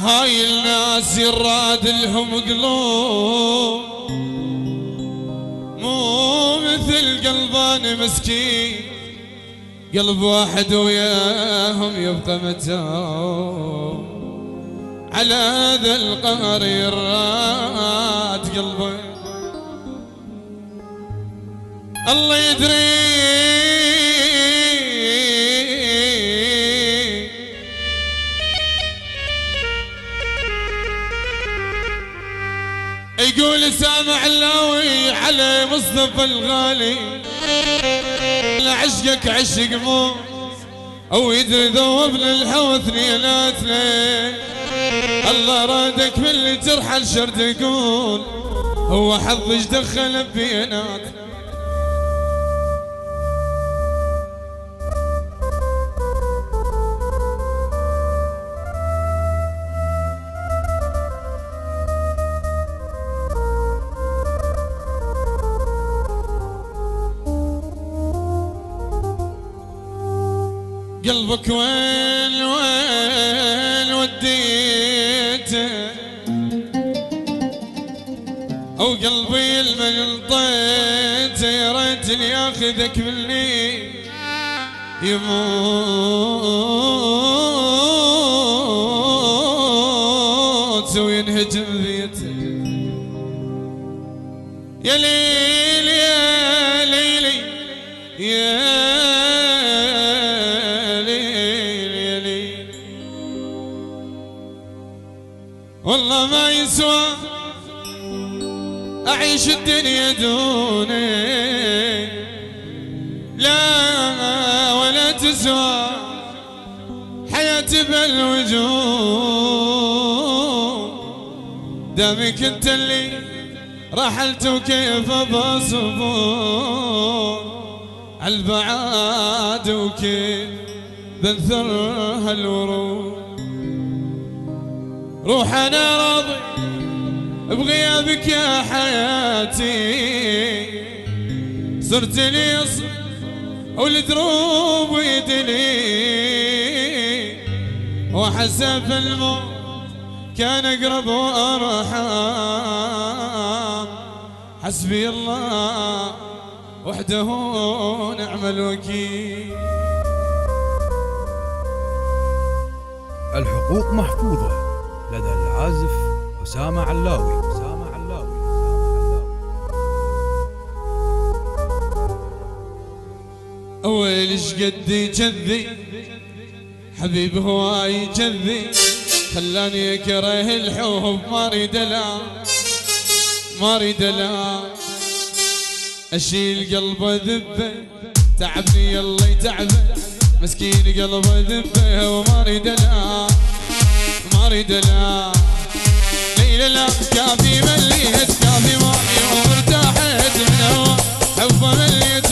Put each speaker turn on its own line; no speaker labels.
هاي الناس يراد لهم قلوب مو مثل قلبان مسكين، قلب واحد وياهم يبقى متوب. على هذا القهر يراد قلبه الله يدري. يقول سامع اللاوي على مصطفى الغالي لعشقك عشق مو او يدري ذوبنا الهوى اثنينات ليه. الله رادك من اللي ترحل شر تقول هو حظش دخل بينات. قلبك وين وين وديته او قلبي المن طيته يا ريت ياخذك مني يموت وينهجم بيته. يا ليل يا ليلي يا والله ما يسوى أعيش الدنيا دوني، لا ولا تسوى حياتي بالوجود. دامك انت اللي رحلت وكيف بصبر عالبعاد وكيف بنثر هالورود. روح انا راضي بغيابك يا حياتي، صرت لي اصل والدروب يدلي وحسب الموت كان اقرب وارحم. حسبي الله وحده نعم الوكيل.
الحقوق محفوظة لدى العازف أسامة علاوي.
ويلش قدي جذي حبيب هواي جذي خلاني اكره الحب ما اريد لا اشيل قلبه ذبه تعبني يلا يتعبه مسكين قلبه ذبه وما اريد لا ليلة لا كافي مليت كافي ماي وارتاحت من هوا حبه مليت